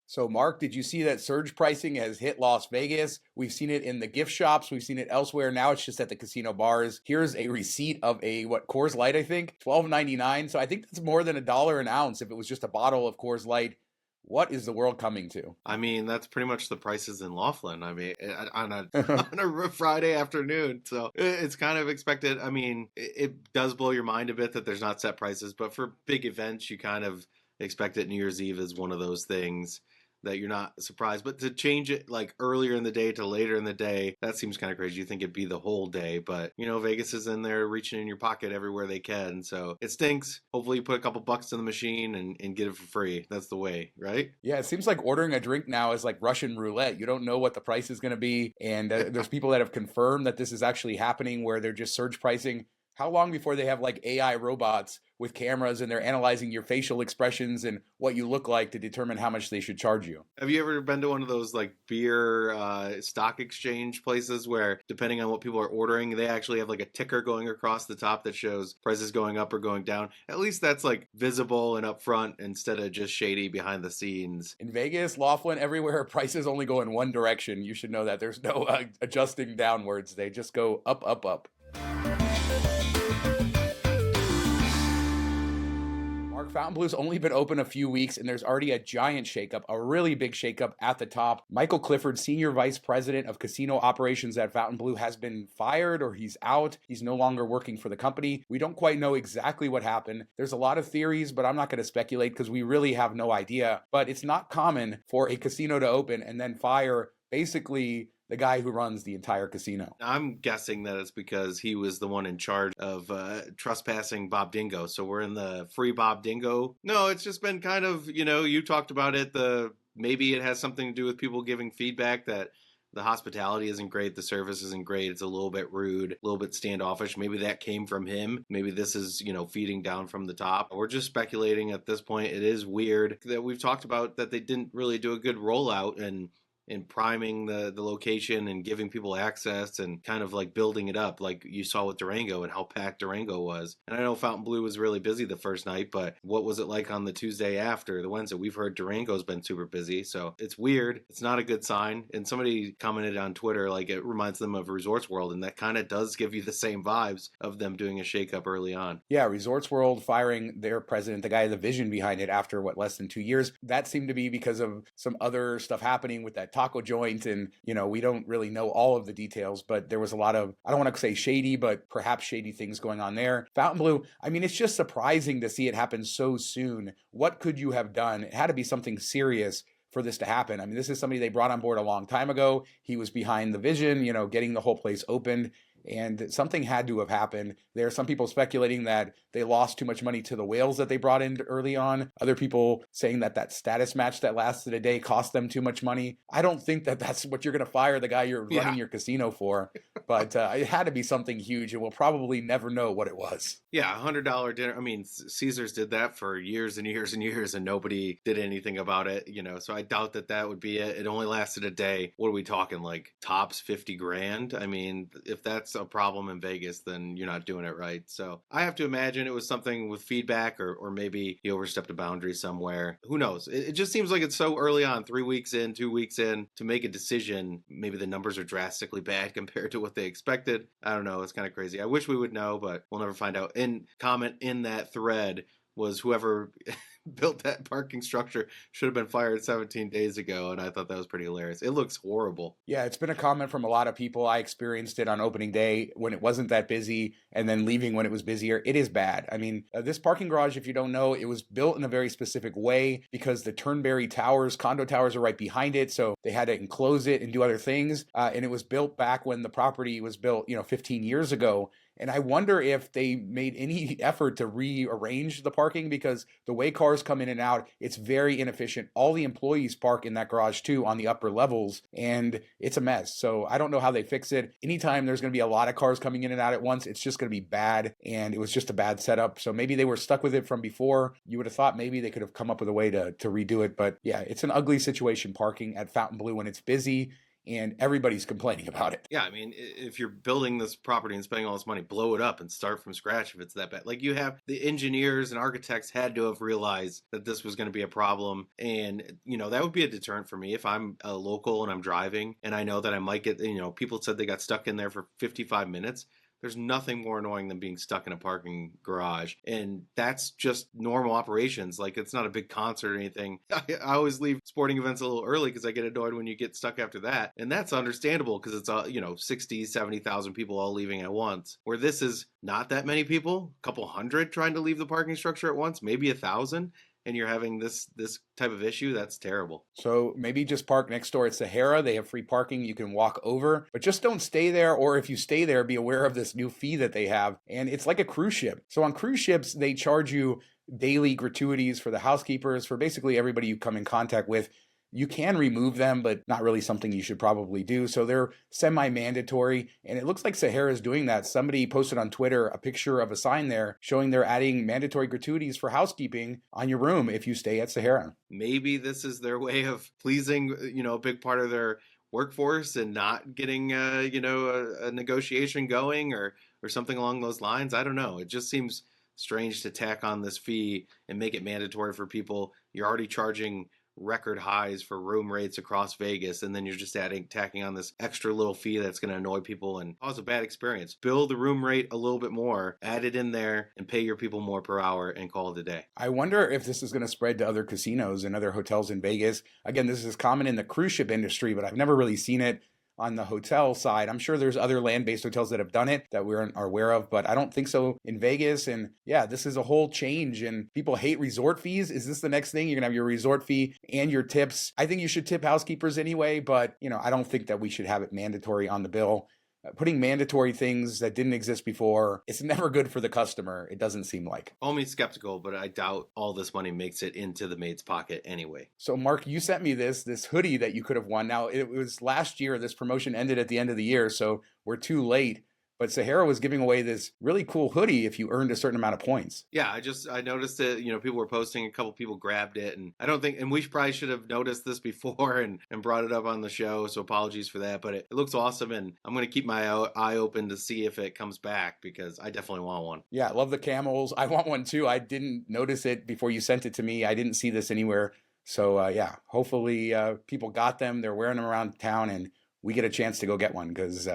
So, Mark, did you see that surge pricing has hit Las Vegas? We've seen it in the gift shops. We've seen it elsewhere. Now it's just at the casino bars. Here's a receipt of a, Coors Light, I think, $12.99. So I think that's more than $1 an ounce if it was just a bottle of Coors Light. What is the world coming to? I mean, that's pretty much the prices in Laughlin. I mean, on a on a Friday afternoon, so it's kind of expected. I mean, it does blow your mind a bit that there's not set prices, but for big events, you kind of expect it. New Year's Eve is one of those things that you're not surprised. But to change it like earlier in the day to later in the day, that seems kind of crazy. You think it'd be the whole day, but Vegas is in there reaching in your pocket everywhere they can. So it stinks. Hopefully you put a couple bucks in the machine and get it for free. That's the way, right? Yeah, it seems like ordering a drink now is like Russian roulette. You don't know what the price is going to be. And there's people that have confirmed that this is actually happening where they're just surge pricing. How long before they have like AI robots with cameras and they're analyzing your facial expressions and what you look like to determine how much they should charge you? Have you ever been to one of those like beer stock exchange places where depending on what people are ordering, they actually have like a ticker going across the top that shows prices going up or going down? At least that's like visible and upfront instead of just shady behind the scenes. In Vegas, Laughlin, everywhere, prices only go in one direction. You should know that. There's no adjusting downwards. They just go up, up, up. Mark, Fontainebleau's only been open a few weeks, and there's already a giant shakeup, a really big shakeup at the top. Michael Clifford, Senior Vice President of Casino Operations at Fontainebleau, has been fired or he's out. He's no longer working for the company. We don't quite know exactly what happened. There's a lot of theories, but I'm not going to speculate because we really have no idea. But it's not common for a casino to open and then fire basically the guy who runs the entire casino. I'm guessing that it's because he was the one in charge of trespassing Bob Dingo. So we're in the free Bob Dingo. No, it's just been kind of, you talked about it. Maybe it has something to do with people giving feedback that the hospitality isn't great, the service isn't great, it's a little bit rude, a little bit standoffish. Maybe that came from him. Maybe this is, feeding down from the top. We're just speculating at this point. It is weird that we've talked about that they didn't really do a good rollout and priming the location and giving people access and kind of like building it up like you saw with Durango and how packed Durango was. And I know Fontainebleau was really busy the first night, but what was it like on the Tuesday after, the Wednesday? We've heard Durango's been super busy, so it's weird. It's not a good sign. And somebody commented on Twitter like it reminds them of Resorts World, and that kind of does give you the same vibes of them doing a shakeup early on. Yeah, Resorts World firing their president, the guy with the vision behind it after less than 2 years. That seemed to be because of some other stuff happening with that taco joint, and we don't really know all of the details, but there was a lot of, I don't want to say shady, but perhaps shady things going on there. Fontainebleau, I mean, it's just surprising to see it happen so soon. What could you have done? It had to be something serious for this to happen. I mean, this is somebody they brought on board a long time ago. He was behind the vision, getting the whole place opened. And something had to have happened. There are some people speculating that they lost too much money to the whales that they brought in early on. Other people saying that status match that lasted a day cost them too much money. I don't think that that's what you're going to fire the guy you're running your casino for. But it had to be something huge, and we'll probably never know what it was. Yeah, $100 dinner. I mean, Caesars did that for years and years and years, and nobody did anything about it, So I doubt that would be it. It only lasted a day. What are we talking, like tops 50 grand? I mean, if that's a problem in Vegas, then you're not doing it right. So I have to imagine it was something with feedback, or maybe he overstepped a boundary somewhere. Who knows? It just seems like it's so early on, 3 weeks in, 2 weeks in, to make a decision. Maybe the numbers are drastically bad compared to what they expected. I don't know. It's kind of crazy. I wish we would know, but we'll never find out. And comment in that thread was whoever built that parking structure should have been fired 17 days ago, and I thought that was pretty hilarious. It looks horrible. Yeah, it's been a comment from a lot of people. I experienced it on opening day when it wasn't that busy, and then leaving when it was busier. It is bad. I mean, this parking garage, if you don't know, it was built in a very specific way because the Turnberry Towers, condo towers, are right behind it, so they had to enclose it and do other things, and it was built back when the property was built, 15 years ago. And I wonder if they made any effort to rearrange the parking, because the way cars come in and out, it's very inefficient. All the employees park in that garage too on the upper levels, and it's a mess. So I don't know how they fix it. Anytime there's going to be a lot of cars coming in and out at once, it's just going to be bad. And it was just a bad setup. So maybe they were stuck with it from before. You would have thought maybe they could have come up with a way to redo it. But yeah, it's an ugly situation parking at Fontainebleau when it's busy. and everybody's complaining about it. Yeah, I mean, if you're building this property and spending all this money, blow it up and start from scratch if it's that bad. Like, you have the engineers and architects had to have realized that this was going to be a problem. And, that would be a deterrent for me if I'm a local and I'm driving and I know that I might get, people said they got stuck in there for 55 minutes. There's nothing more annoying than being stuck in a parking garage. And that's just normal operations. Like, it's not a big concert or anything. I always leave sporting events a little early because I get annoyed when you get stuck after that. And that's understandable because it's, 60, 70,000 people all leaving at once. Where this is not that many people, a couple hundred trying to leave the parking structure at once, maybe 1,000. And you're having this type of issue, that's terrible. So maybe just park next door at Sahara. They have free parking. You can walk over, but just don't stay there. Or if you stay there, be aware of this new fee that they have. And it's like a cruise ship. So on cruise ships, they charge you daily gratuities for the housekeepers, for basically everybody you come in contact with. You can remove them, but not really something you should probably do. So they're semi-mandatory, and it looks like Sahara is doing that. Somebody posted on Twitter a picture of a sign there showing they're adding mandatory gratuities for housekeeping on your room if you stay at Sahara. Maybe this is their way of pleasing, a big part of their workforce and not getting, a negotiation going or something along those lines. I don't know. It just seems strange to tack on this fee and make it mandatory for people. You're already charging record highs for room rates across Vegas, and then you're just tacking on this extra little fee that's going to annoy people and cause a bad experience. Bill the room rate a little bit more, add it in there, and pay your people more per hour and call it a day. I wonder if this is going to spread to other casinos and other hotels in Vegas. Again, this is common in the cruise ship industry, but I've never really seen it on the hotel side. I'm sure there's other land-based hotels that have done it that we are aware of, but I don't think so in Vegas. And yeah, this is a whole change, and people hate resort fees. Is this the next thing? You're gonna have your resort fee and your tips. I think you should tip housekeepers anyway, but I don't think that we should have it mandatory on the bill. Putting mandatory things that didn't exist before, it's never good for the customer. It doesn't seem like. Call me skeptical, but I doubt all this money makes it into the maid's pocket anyway. So Mark, you sent me this hoodie that you could have won. Now, it was last year. This promotion ended at the end of the year, so we're too late. But Sahara was giving away this really cool hoodie if you earned a certain amount of points. Yeah, I noticed it. People were posting, a couple people grabbed it, and I don't think, and we probably should have noticed this before and brought it up on the show. So apologies for that, but it looks awesome, and I'm going to keep my eye open to see if it comes back because I definitely want one. Yeah, I love the camels. I want one too. I didn't notice it before you sent it to me. I didn't see this anywhere. So yeah, hopefully people got them. They're wearing them around town, and we get a chance to go get one because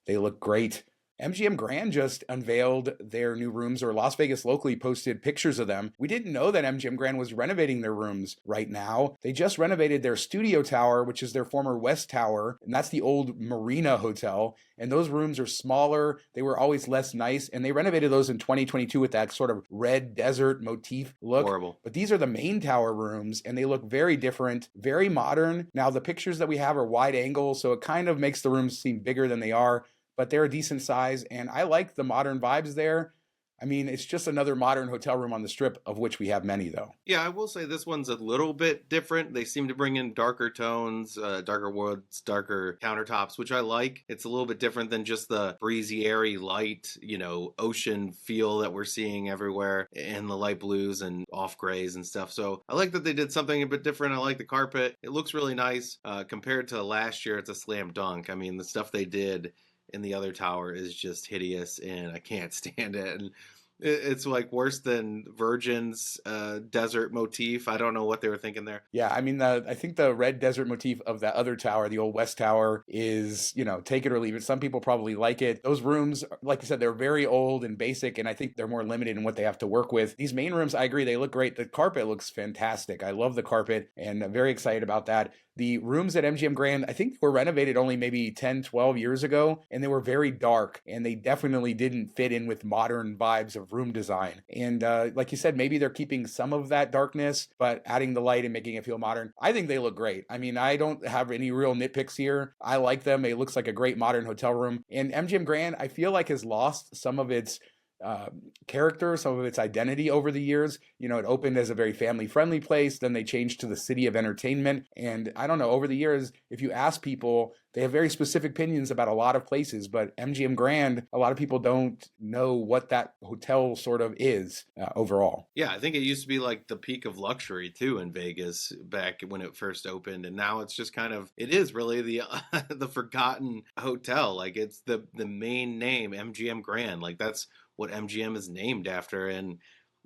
they look great. MGM Grand just unveiled their new rooms, or Las Vegas locally posted pictures of them. We didn't know that MGM Grand was renovating their rooms right now. They just renovated their studio tower, which is their former West Tower, and that's the old Marina Hotel. And those rooms are smaller. They were always less nice, and they renovated those in 2022 with that sort of red desert motif look. Horrible. But these are the main tower rooms, and they look very different, very modern. Now, the pictures that we have are wide angle, so it kind of makes the rooms seem bigger than they are, but they're a decent size, and I like the modern vibes there. I mean, it's just another modern hotel room on the Strip, of which we have many, though. Yeah, I will say this one's a little bit different. They seem to bring in darker tones, darker woods, darker countertops, which I like. It's a little bit different than just the breezy, airy, light, ocean feel that we're seeing everywhere, and the light blues and off grays and stuff. So I like that they did something a bit different. I like the carpet. It looks really nice. Compared to last year, it's a slam dunk. I mean, the stuff they did in the other tower is just hideous, and I can't stand it. And it's like worse than Virgin's desert motif. I don't know what they were thinking there. Yeah, I mean, I think the red desert motif of that other tower, the old West Tower, is, take it or leave it. Some people probably like it. Those rooms, like you said, they're very old and basic, and I think they're more limited in what they have to work with. These main rooms, I agree, they look great. The carpet looks fantastic. I love the carpet, and I'm very excited about that. The rooms at MGM Grand, I think, were renovated only maybe 10, 12 years ago, and they were very dark, and they definitely didn't fit in with modern vibes of room design. And like you said, maybe they're keeping some of that darkness, but adding the light and making it feel modern. I think they look great. I mean, I don't have any real nitpicks here. I like them. It looks like a great modern hotel room. And MGM Grand, I feel like, has lost some of its character, some of its identity over the years. You know, it opened as a very family-friendly place, then they changed to the city of entertainment. And I don't know, over the years, if you ask people, they have very specific opinions about a lot of places, but MGM Grand, a lot of people don't know what that hotel sort of is overall. Yeah, I think it used to be like the peak of luxury too in Vegas back when it first opened, and now it's just kind of, it is really the the forgotten hotel. Like it's the main name, MGM Grand. Like that's what MGM is named after, and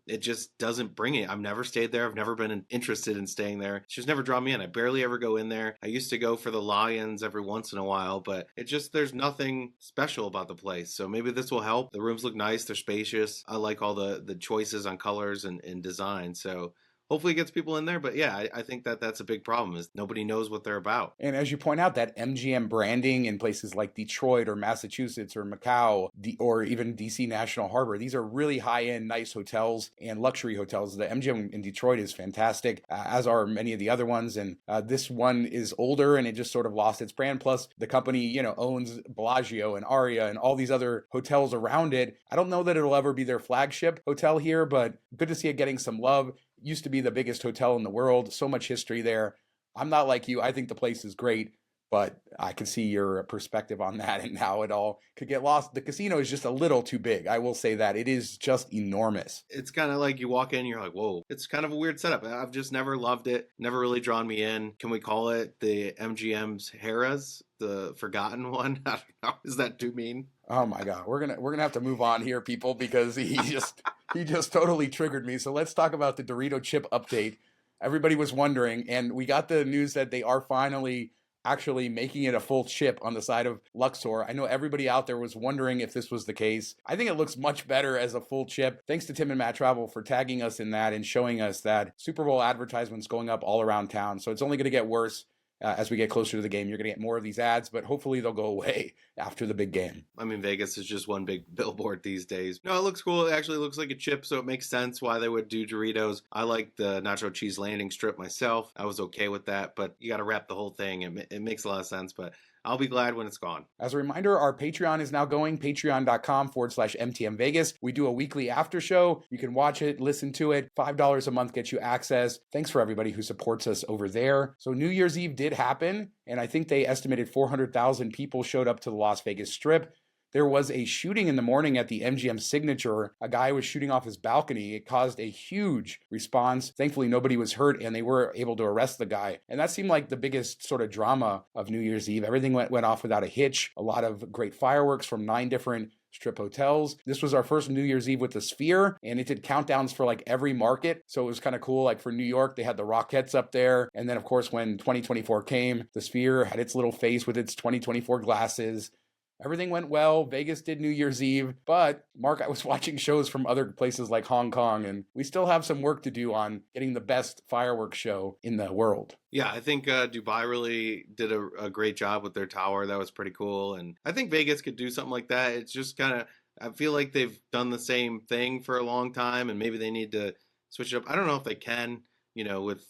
it just doesn't bring it. I've never stayed there. I've never been interested in staying there. It's just never drawn me in. I barely ever go in there. I used to go for the Lions every once in a while, but it just, there's nothing special about the place. So maybe this will help. The rooms look nice. They're spacious. I like all the choices on colors and design. So hopefully it gets people in there. But yeah, I think that that's a big problem is nobody knows what they're about. And as you point out, that MGM branding in places like Detroit or Massachusetts or Macau or even DC National Harbor, these are really high-end, nice hotels and luxury hotels. The MGM in Detroit is fantastic, as are many of the other ones. And this one is older and it just sort of lost its brand. Plus, the company, you know, owns Bellagio and Aria and all these other hotels around it. I don't know that it'll ever be their flagship hotel here, but good to see it getting some love. Used to be the biggest hotel in the world. So much history there. I'm not like you. I think the place is great, but I can see your perspective on that and how it all could get lost. The casino is just a little too big. I will say that. It is just enormous. It's kind of like you walk in, you're like, whoa. It's kind of a weird setup. I've just never loved it. Never really drawn me in. Can we call it the MGM's Harrah's, the forgotten one? I don't know. Is that too mean? Oh my God. We're gonna have to move on here, people, because he just totally triggered me. So let's talk about the Dorito chip update. Everybody was wondering, and we got the news that they are finally actually making it a full chip on the side of Luxor. I know everybody out there was wondering if this was the case. I think it looks much better as a full chip. Thanks to Tim and Matt Travel for tagging us in that and showing us that Super Bowl advertisements going up all around town. So it's only going to get worse. As we get closer to the game, you're going to get more of these ads, but hopefully they'll go away after the big game. I mean, Vegas is just one big billboard these days. No, it looks cool. It actually looks like a chip, so it makes sense why they would do Doritos. I like the nacho cheese landing strip myself. I was okay with that, but you got to wrap the whole thing. It makes a lot of sense, but I'll be glad when it's gone. As a reminder, our Patreon is now going, patreon.com/MTM Vegas. We do a weekly after show. You can watch it, listen to it. $5 a month gets you access. Thanks for everybody who supports us over there. So New Year's Eve did happen, and I think they estimated 400,000 people showed up to the Las Vegas Strip. There was a shooting in the morning at the MGM Signature. A guy was shooting off his balcony. It caused a huge response. Thankfully, nobody was hurt, and they were able to arrest the guy. And that seemed like the biggest sort of drama of New Year's Eve. Everything went off without a hitch. A lot of great fireworks from 9 different Strip hotels. This was our first New Year's Eve with the Sphere, and it did countdowns for like every market. So it was kind of cool. Like for New York, they had the Rockettes up there. And then, of course, when 2024 came, the Sphere had its little face with its 2024 glasses. Everything went well. Vegas did New Year's Eve. But, Mark, I was watching shows from other places like Hong Kong, and we still have some work to do on getting the best fireworks show in the world. Yeah, I think Dubai really did a great job with their tower. That was pretty cool. And I think Vegas could do something like that. It's just kind of, I feel like they've done the same thing for a long time, and maybe they need to switch it up. I don't know if they can. You know, with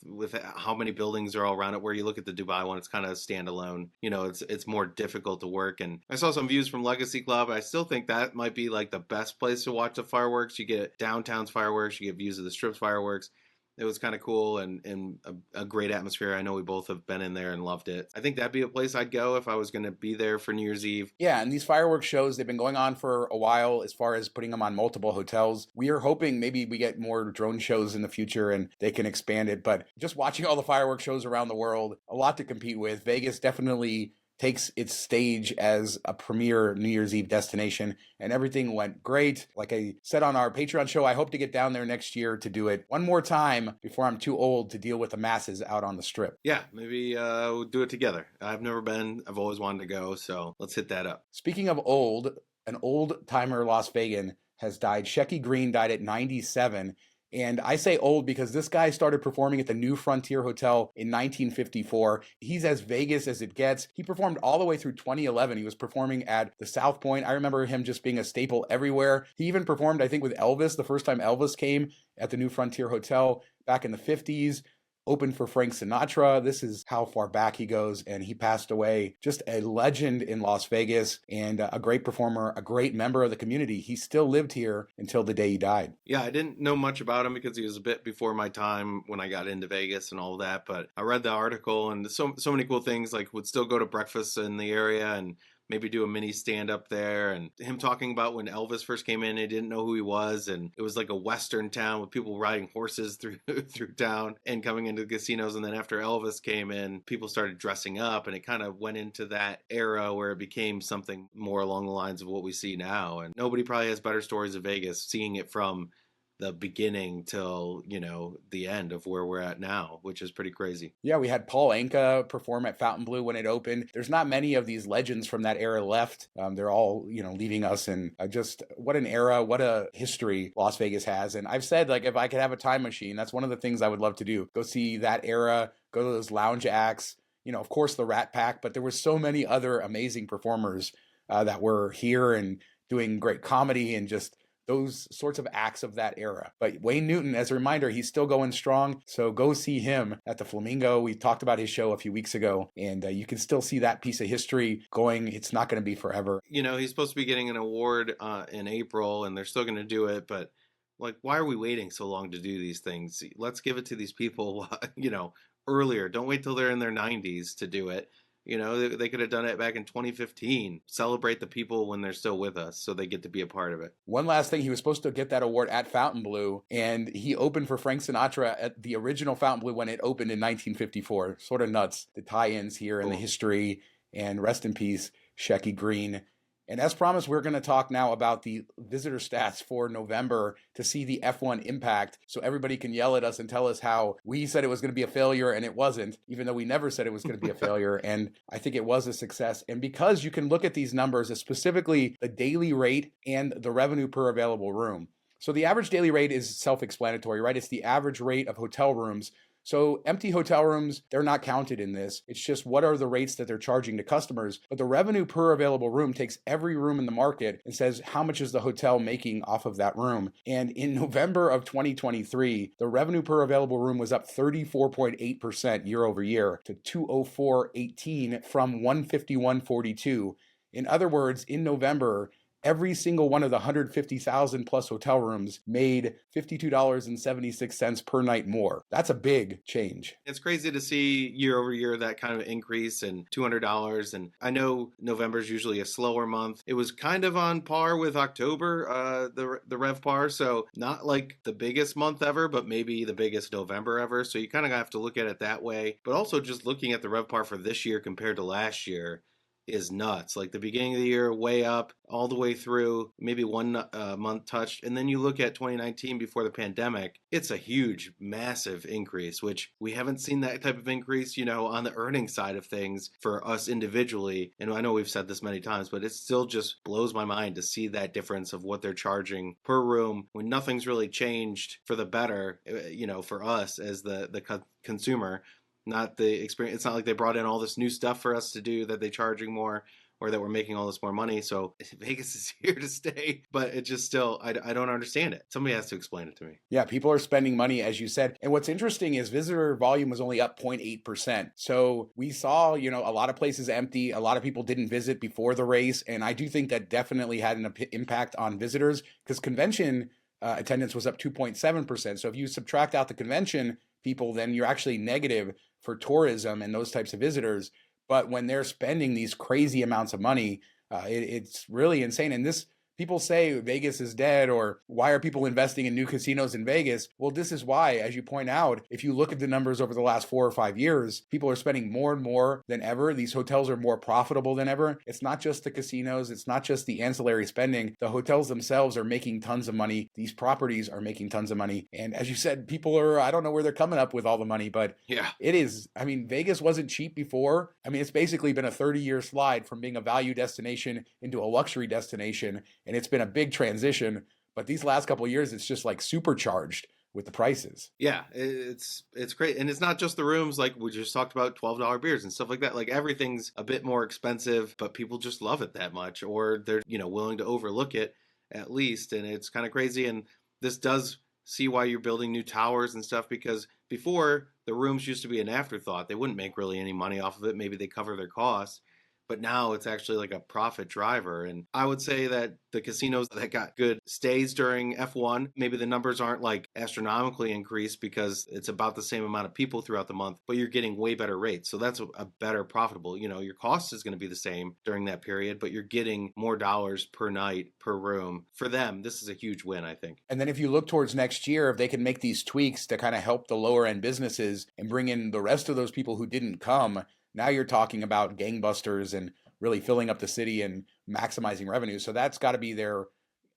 how many buildings are all around it, where you look at the Dubai one, it's kind of standalone. You know, it's more difficult to work. And I saw some views from Legacy Club. I still think that might be like the best place to watch the fireworks. You get downtown's fireworks, you get views of the Strip's fireworks. It was kind of cool and a great atmosphere. I know we both have been in there and loved it. I think that'd be a place I'd go if I was going to be there for New Year's Eve. Yeah, and these fireworks shows, they've been going on for a while as far as putting them on multiple hotels. We are hoping maybe we get more drone shows in the future and they can expand it. But just watching all the fireworks shows around the world, a lot to compete with. Vegas definitely takes its stage as a premier New Year's Eve destination, and everything went great. Like I said on our Patreon show, I hope to get down there next year to do it one more time before I'm too old to deal with the masses out on the Strip. Yeah, maybe we'll do it together. I've never been. I've always wanted to go, so let's hit that up. Speaking of old, an old-timer Las Vegan has died. Shecky Greene died at 97. And I say old because this guy started performing at the New Frontier Hotel in 1954. He's as Vegas as it gets. He performed all the way through 2011. He was performing at the South Point. I remember him just being a staple everywhere. He even performed, I think, with Elvis the first time Elvis came at the New Frontier Hotel back in the 50s. opened for Frank Sinatra. This is how far back he goes, and he passed away. Just a legend in Las Vegas and a great performer, a great member of the community. He still lived here until the day he died. Yeah, I didn't know much about him because he was a bit before my time when I got into Vegas and all that, but I read the article and so many cool things, like would still go to breakfast in the area and maybe do a mini stand up there, and him talking about when Elvis first came in, he didn't know who he was, and it was like a western town with people riding horses through through town and coming into the casinos. And then after Elvis came in, people started dressing up, and it kind of went into that era where it became something more along the lines of what we see now. And nobody probably has better stories of Vegas, seeing it from the beginning till, you know, the end of where we're at now, which is pretty crazy. Yeah, we had Paul Anka perform at Fontainebleau when it opened. There's not many of these legends from that era left. They're all, you know, leaving us, and just what an era, what a history Las Vegas has. And I've said, like, if I could have a time machine, that's one of the things I would love to do. Go see that era, go to those lounge acts, you know, of course the Rat Pack, but there were so many other amazing performers that were here and doing great comedy and just those sorts of acts of that era. But Wayne Newton, as a reminder, he's still going strong. So go see him at the Flamingo. We talked about his show a few weeks ago, and you can still see that piece of history going. It's not going to be forever. You know, he's supposed to be getting an award in April, and they're still going to do it. But, like, why are we waiting so long to do these things? Let's give it to these people, you know, earlier. Don't wait till they're in their 90s to do it. You know, they could have done it back in 2015. Celebrate the people when they're still with us so they get to be a part of it. One last thing, he was supposed to get that award at Fontainebleau, and he opened for Frank Sinatra at the original Fontainebleau when it opened in 1954. Sort of nuts, the tie-ins here and the history, and rest in peace, Shecky Greene. And as promised, we're going to talk now about the visitor stats for November to see the F1 impact, so everybody can yell at us and tell us how we said it was going to be a failure and it wasn't, even though we never said it was going to be a failure. And I think it was a success. And because you can look at these numbers, specifically the daily rate and the revenue per available room. So the average daily rate is self-explanatory, right? It's the average rate of hotel rooms. So empty hotel rooms, they're not counted in this. It's just what are the rates that they're charging to customers. But the revenue per available room takes every room in the market and says how much is the hotel making off of that room. And in November of 2023, the revenue per available room was up 34.8% year over year to 204.18 from 151.42. In other words, in November, every single one of the 150,000 plus hotel rooms made $52.76 per night more. That's a big change. It's crazy to see year over year that kind of increase and $200. And I know November is usually a slower month. It was kind of on par with October, the RevPAR. So not like the biggest month ever, but maybe the biggest November ever. So you kind of have to look at it that way. But also just looking at the RevPAR for this year compared to last year is nuts. Like the beginning of the year, way up, all the way through, maybe one month touched. And then you look at 2019 before the pandemic, it's a huge, massive increase, which we haven't seen that type of increase, you know, on the earnings side of things for us individually. And I know we've said this many times, but it still just blows my mind to see that difference of what they're charging per room when nothing's really changed for the better, you know, for us as the consumer. Not the experience. It's not like they brought in all this new stuff for us to do that they're charging more or that we're making all this more money. So Vegas is here to stay, but it just still, I don't understand it. Somebody has to explain it to me. Yeah, people are spending money, as you said. And what's interesting is visitor volume was only up 0.8%. So we saw, you know, a lot of places empty. A lot of people didn't visit before the race. And I do think that definitely had an impact on visitors because convention attendance was up 2.7%. So if you subtract out the convention people, then you're actually negative for tourism and those types of visitors. But when they're spending these crazy amounts of money, it's really insane. And this, people say Vegas is dead, or why are people investing in new casinos in Vegas? Well, this is why, as you point out, if you look at the numbers over the last 4 or 5 years, people are spending more and more than ever. These hotels are more profitable than ever. It's not just the casinos. It's not just the ancillary spending. The hotels themselves are making tons of money. These properties are making tons of money. And as you said, people are, I don't know where they're coming up with all the money, but yeah, it is. I mean, Vegas wasn't cheap before. I mean, it's basically been a 30-year slide from being a value destination into a luxury destination. And it's been a big transition, but these last couple of years, it's just like supercharged with the prices. Yeah, it's great. And it's not just the rooms, like we just talked about $12 beers and stuff like that. Like everything's a bit more expensive, but people just love it that much, or they're, you know, willing to overlook it at least. And it's kind of crazy. And this does see why you're building new towers and stuff, because before, the rooms used to be an afterthought. They wouldn't make really any money off of it. Maybe they cover their costs. But now it's actually like a profit driver. And I would say that the casinos that got good stays during F1, maybe the numbers aren't like astronomically increased because it's about the same amount of people throughout the month, but you're getting way better rates. So that's a better profitable. Your cost is going to be the same during that period, but you're getting more dollars per night, per room. For them, this is a huge win, I think. And then if you look towards next year, if they can make these tweaks to kind of help the lower end businesses and bring in the rest of those people who didn't come, now you're talking about gangbusters and really filling up the city and maximizing revenue. So that's got to be their,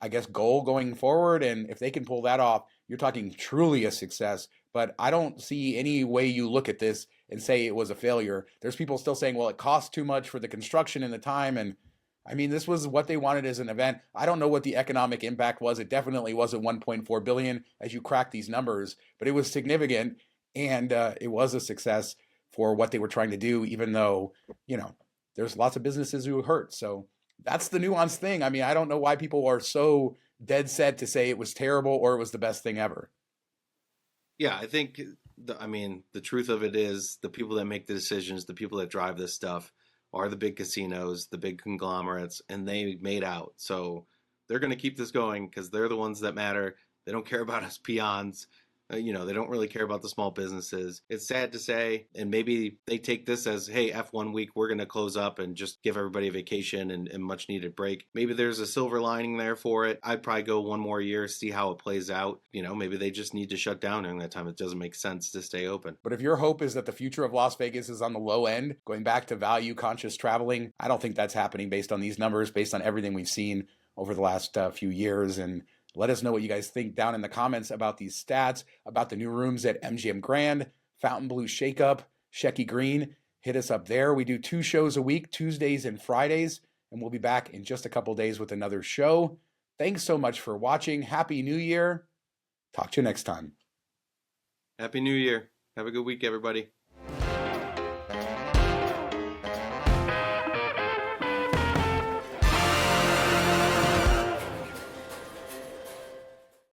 I guess, goal going forward. And if they can pull that off, you're talking truly a success. But I don't see any way you look at this and say it was a failure. There's people still saying, well, it cost too much for the construction and the time. And I mean, this was what they wanted as an event. I don't know what the economic impact was. It definitely wasn't 1.4 billion as you crack these numbers, but it was significant, and it was a success for what they were trying to do, even though, there's lots of businesses who hurt. So that's the nuanced thing. I mean, I don't know why people are so dead set to say it was terrible or it was the best thing ever. Yeah, I think, the truth of it is the people that make the decisions, the people that drive this stuff are the big casinos, the big conglomerates, and they made out. So they're going to keep this going because they're the ones that matter. They don't care about us peons. They don't really care about the small businesses. It's sad to say, and maybe they take this as, hey, F1 week, we're going to close up and just give everybody a vacation and much needed break. Maybe there's a silver lining there for it. I'd probably go one more year, see how it plays out. Maybe they just need to shut down during that time. It doesn't make sense to stay open. But if your hope is that the future of Las Vegas is on the low end, going back to value conscious traveling, I don't think that's happening based on these numbers, based on everything we've seen over the last few years. And let us know what you guys think down in the comments about these stats, about the new rooms at MGM Grand, Fontainebleau Shakeup, Shecky Greene. Hit us up there. We do 2 shows a week, Tuesdays and Fridays, and we'll be back in just a couple days with another show. Thanks so much for watching. Happy New Year. Talk to you next time. Happy New Year. Have a good week, everybody.